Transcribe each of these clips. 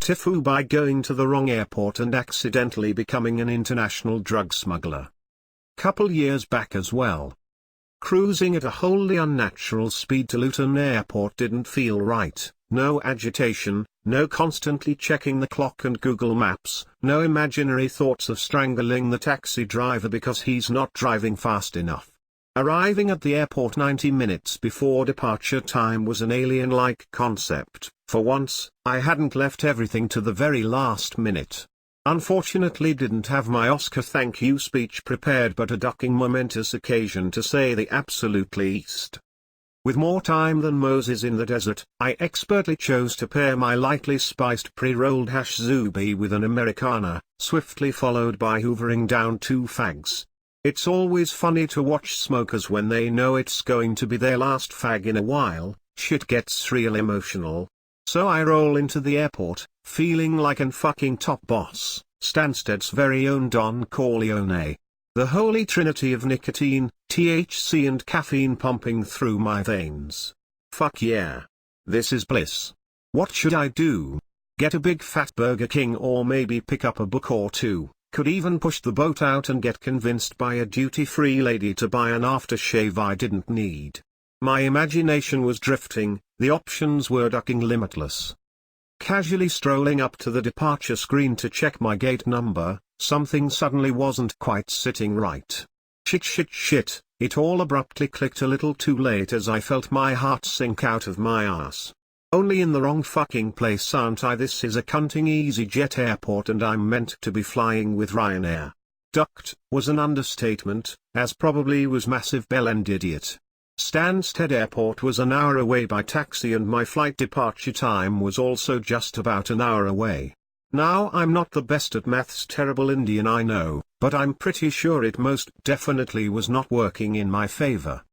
TIFU by going to the wrong airport and accidentally becoming an international drug smuggler. Couple years back as well. Cruising at a wholly unnatural speed to Luton Airport didn't feel right. No agitation, no constantly checking the clock and Google Maps, no imaginary thoughts of strangling the taxi driver because he's not driving fast enough. Arriving at the airport 90 minutes before departure time was an alien-like concept. For once, I hadn't left everything to the very last minute. Unfortunately didn't have my Oscar thank you speech prepared, but a ducking momentous occasion to say the absolute least. With more time than Moses in the desert, I expertly chose to pair my lightly spiced pre-rolled hash zubi with an Americana, swiftly followed by hoovering down 2 fags. It's always funny to watch smokers when they know it's going to be their last fag in a while. Shit gets real emotional. So I roll into the airport, feeling like an fucking top boss, Stansted's very own Don Corleone. The holy trinity of nicotine, THC and caffeine pumping through my veins. Fuck yeah. This is bliss. What should I do? Get a big fat Burger King or maybe pick up a book or 2? Could even push the boat out and get convinced by a duty-free lady to buy an aftershave I didn't need. My imagination was drifting, the options were ducking limitless. Casually strolling up to the departure screen to check my gate number, something suddenly wasn't quite sitting right. Shit, it all abruptly clicked a little too late as I felt my heart sink out of my ass. Only in the wrong fucking place, aren't I? This is a cunting EasyJet airport and I'm meant to be flying with Ryanair. Ducked was an understatement, as probably was massive bell-end idiot. Stansted Airport was an hour away by taxi and my flight departure time was also just about an hour away. Now I'm not the best at maths, terrible Indian I know, but I'm pretty sure it most definitely was not working in my favor.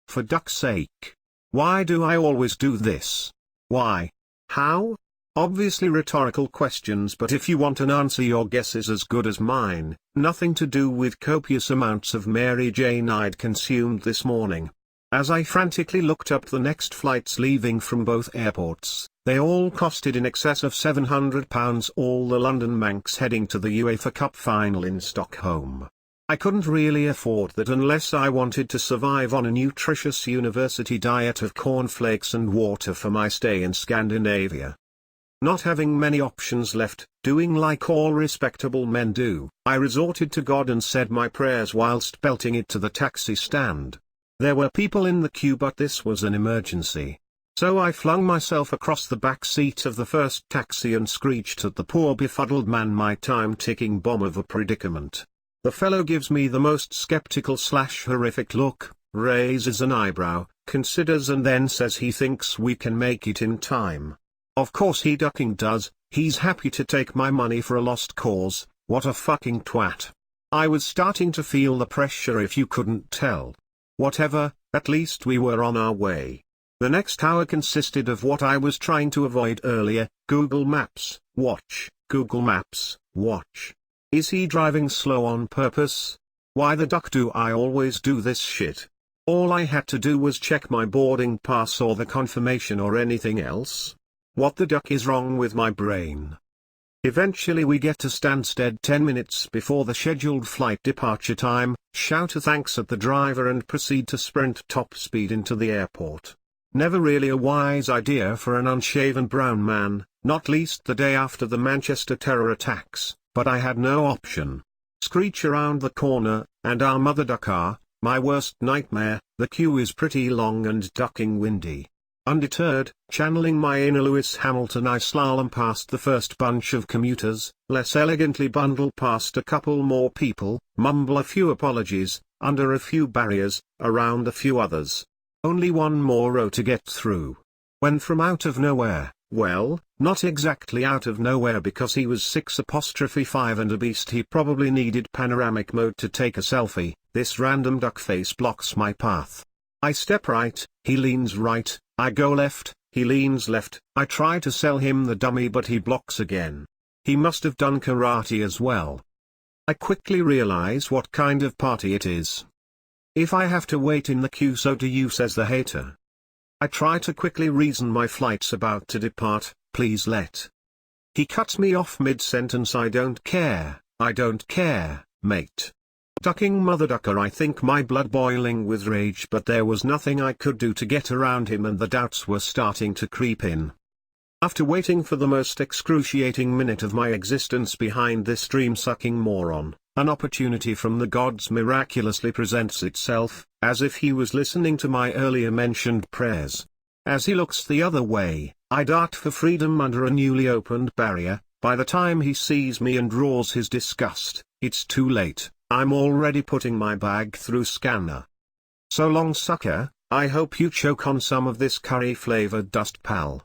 For duck's sake. Why do I always do this? Why? How? Obviously rhetorical questions, but if you want an answer your guess is as good as mine. Nothing to do with copious amounts of Mary Jane I'd consumed this morning. As I frantically looked up the next flights leaving from both airports, they all costed in excess of £700, all the London Manx heading to the UEFA Cup final in Stockholm. I couldn't really afford that unless I wanted to survive on a nutritious university diet of cornflakes and water for my stay in Scandinavia. Not having many options left, doing like all respectable men do, I resorted to God and said my prayers whilst belting it to the taxi stand. There were people in the queue, but this was an emergency. So I flung myself across the back seat of the first taxi and screeched at the poor befuddled man my time-ticking bomb of a predicament. The fellow gives me the most skeptical/horrific look, raises an eyebrow, considers and then says he thinks we can make it in time. Of course he ducking does, he's happy to take my money for a lost cause. What a fucking twat. I was starting to feel the pressure if you couldn't tell. Whatever, at least we were on our way. The next hour consisted of what I was trying to avoid earlier: Google Maps, watch, Google Maps, watch. Is he driving slow on purpose? Why the duck do I always do this shit? All I had to do was check my boarding pass or the confirmation or anything else. What the duck is wrong with my brain? Eventually we get to Stansted 10 minutes before the scheduled flight departure time, shout a thanks at the driver and proceed to sprint top speed into the airport. Never really a wise idea for an unshaven brown man, not least the day after the Manchester terror attacks, but I had no option. Screech around the corner, and our mother duck my worst nightmare. The queue is pretty long and ducking windy. Undeterred, channeling my inner Lewis Hamilton, I slalom past the first bunch of commuters, less elegantly bundle past a couple more people, mumble a few apologies, under a few barriers, around a few others. Only one more row to get through. When from out of nowhere, well, not exactly out of nowhere because he was 6'5" and a beast, he probably needed panoramic mode to take a selfie, this random duck face blocks my path. I step right, he leans right, I go left, he leans left, I try to sell him the dummy but he blocks again. He must have done karate as well. I quickly realize what kind of party it is. If I have to wait in the queue, so do you, says the hater. I try to quickly reason my flight's about to depart, please let He cut me off mid-sentence. I don't care, mate. Ducking mother ducker. I think my blood boiling with rage, but there was nothing I could do to get around him and the doubts were starting to creep in. After waiting for the most excruciating minute of my existence behind this dream-sucking moron, an opportunity from the gods miraculously presents itself, as if he was listening to my earlier mentioned prayers. As he looks the other way, I dart for freedom under a newly opened barrier. By the time he sees me and roars his disgust, it's too late. I'm already putting my bag through scanner. So long, sucker. I hope you choke on some of this curry-flavored dust, pal.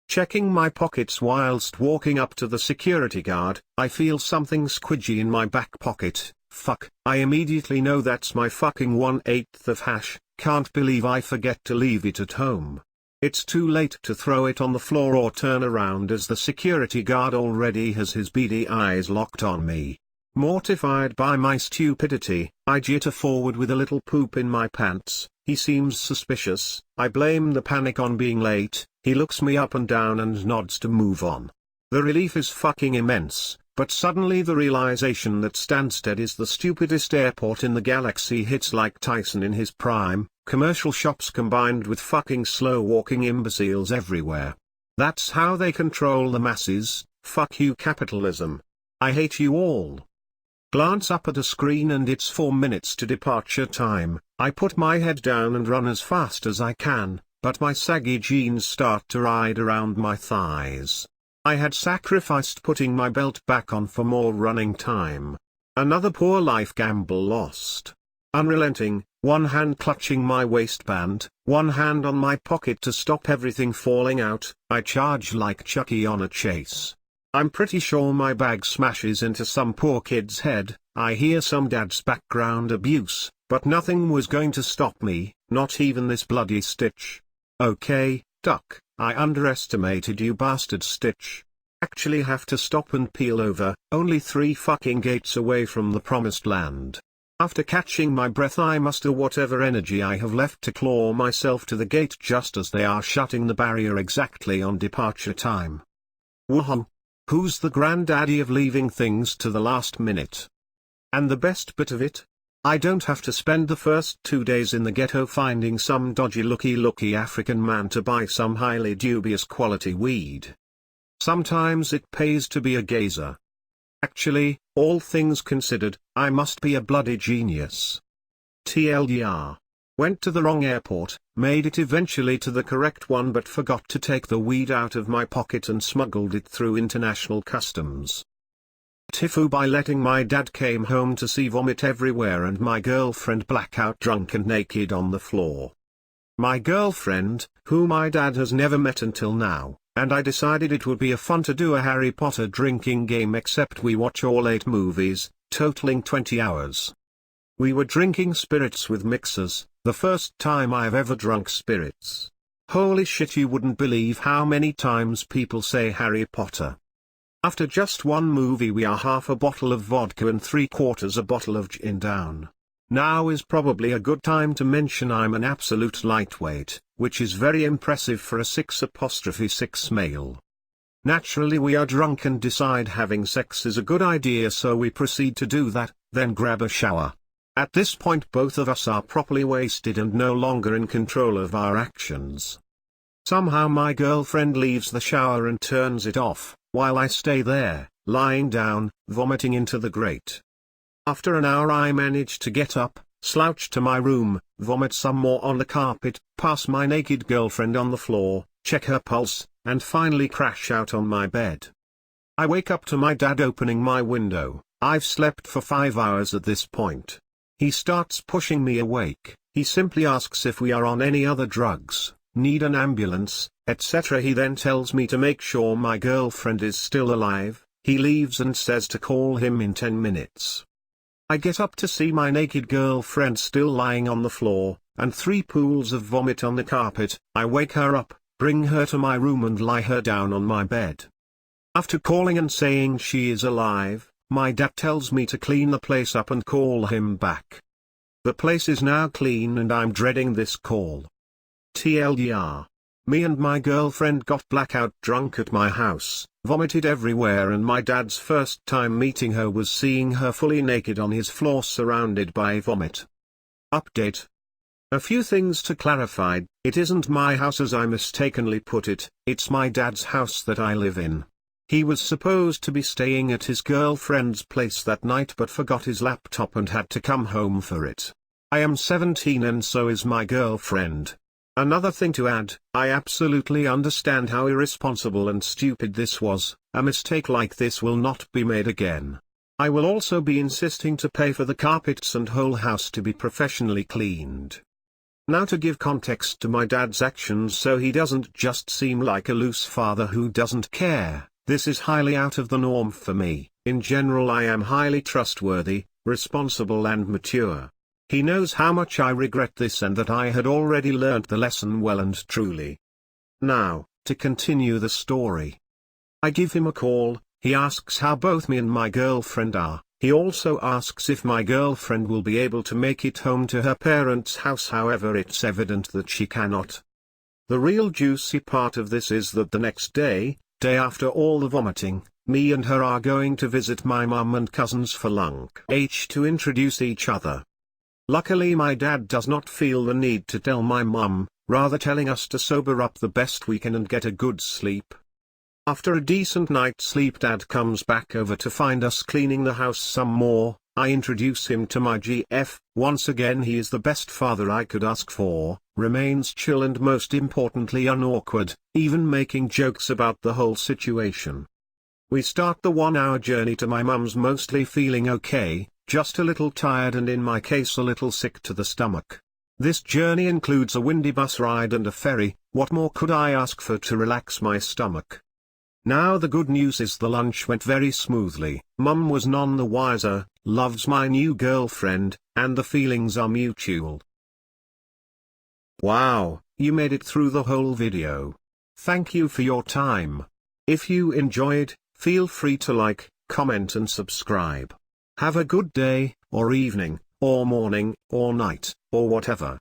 Checking my pockets whilst walking up to the security guard, I feel something squidgy in my back pocket. Fuck, I immediately know that's my fucking 1/8 of hash. Can't believe I forget to leave it at home. It's too late to throw it on the floor or turn around as the security guard already has his beady eyes locked on me. Mortified by my stupidity, I jitter forward with a little poop in my pants. He seems suspicious. I blame the panic on being late. He looks me up and down and nods to move on. The relief is fucking immense, but suddenly the realization that Stansted is the stupidest airport in the galaxy hits like Tyson in his prime. Commercial shops combined with fucking slow-walking imbeciles everywhere. That's how they control the masses. Fuck you, capitalism. I hate you all. Glance up at a screen and it's 4 minutes to departure time. I put my head down and run as fast as I can, but my saggy jeans start to ride around my thighs. I had sacrificed putting my belt back on for more running time. Another poor life gamble lost. Unrelenting, one hand clutching my waistband, one hand on my pocket to stop everything falling out, I charge like Chucky on a chase. I'm pretty sure my bag smashes into some poor kid's head. I hear some dad's background abuse, but nothing was going to stop me, not even this bloody Stitch. Okay, Duck, I underestimated you, bastard Stitch. Actually have to stop and peel over, only 3 fucking gates away from the promised land. After catching my breath, I muster whatever energy I have left to claw myself to the gate just as they are shutting the barrier exactly on departure time. Woohoo! Who's the granddaddy of leaving things to the last minute? And the best bit of it? I don't have to spend the first 2 days in the ghetto finding some dodgy looky African man to buy some highly dubious quality weed. Sometimes it pays to be a gazer. Actually, all things considered, I must be a bloody genius. TLDR. Went to the wrong airport, made it eventually to the correct one but forgot to take the weed out of my pocket and smuggled it through international customs. TIFU by letting my dad came home to see vomit everywhere and my girlfriend blackout drunk and naked on the floor. My girlfriend, who my dad has never met until now, and I decided it would be a fun to do a Harry Potter drinking game, except we watch all 8 movies, totaling 20 hours. We were drinking spirits with mixers, the first time I've ever drunk spirits. Holy shit, you wouldn't believe how many times people say Harry Potter. After just 1 movie we are half a bottle of vodka and 3/4 a bottle of gin down. Now is probably a good time to mention I'm an absolute lightweight, which is very impressive for a 6'6" male. Naturally we are drunk and decide having sex is a good idea, so we proceed to do that, then grab a shower. At this point both of us are properly wasted and no longer in control of our actions. Somehow my girlfriend leaves the shower and turns it off, while I stay there, lying down, vomiting into the grate. After an hour I manage to get up, slouch to my room, vomit some more on the carpet, pass my naked girlfriend on the floor, check her pulse, and finally crash out on my bed. I wake up to my dad opening my window. I've slept for 5 hours at this point. He starts pushing me awake. He simply asks if we are on any other drugs, need an ambulance, etc. He then tells me to make sure my girlfriend is still alive. He leaves and says to call him in 10 minutes. I get up to see my naked girlfriend still lying on the floor, and 3 pools of vomit on the carpet. I wake her up, bring her to my room and lie her down on my bed. After calling and saying she is alive, my dad tells me to clean the place up and call him back. The place is now clean and I'm dreading this call. TLDR. Me and my girlfriend got blackout drunk at my house, vomited everywhere, and my dad's first time meeting her was seeing her fully naked on his floor surrounded by vomit. Update. A few things to clarify: it isn't my house as I mistakenly put it, it's my dad's house that I live in. He was supposed to be staying at his girlfriend's place that night but forgot his laptop and had to come home for it. I am 17 and so is my girlfriend. Another thing to add, I absolutely understand how irresponsible and stupid this was. A mistake like this will not be made again. I will also be insisting to pay for the carpets and whole house to be professionally cleaned. Now to give context to my dad's actions so he doesn't just seem like a loose father who doesn't care, this is highly out of the norm for me. In general I am highly trustworthy, responsible and mature. He knows how much I regret this and that I had already learnt the lesson well and truly. Now, to continue the story. I give him a call, he asks how both me and my girlfriend are. He also asks if my girlfriend will be able to make it home to her parents' house, however it's evident that she cannot. The real juicy part of this is that the next day after all the vomiting, me and her are going to visit my mum and cousins for lunch to introduce each other. Luckily my dad does not feel the need to tell my mum, rather telling us to sober up the best we can and get a good sleep. After a decent night's sleep dad comes back over to find us cleaning the house some more. I introduce him to my GF, once again he is the best father I could ask for, remains chill and most importantly unawkward, even making jokes about the whole situation. We start the 1-hour journey to my mum's, mostly feeling okay, just a little tired and in my case a little sick to the stomach. This journey includes a windy bus ride and a ferry. What more could I ask for to relax my stomach? Now the good news is the lunch went very smoothly. Mum was none the wiser, loves my new girlfriend, and the feelings are mutual. Wow, you made it through the whole video. Thank you for your time. If you enjoyed, feel free to like, comment and subscribe. Have a good day, or evening, or morning, or night, or whatever.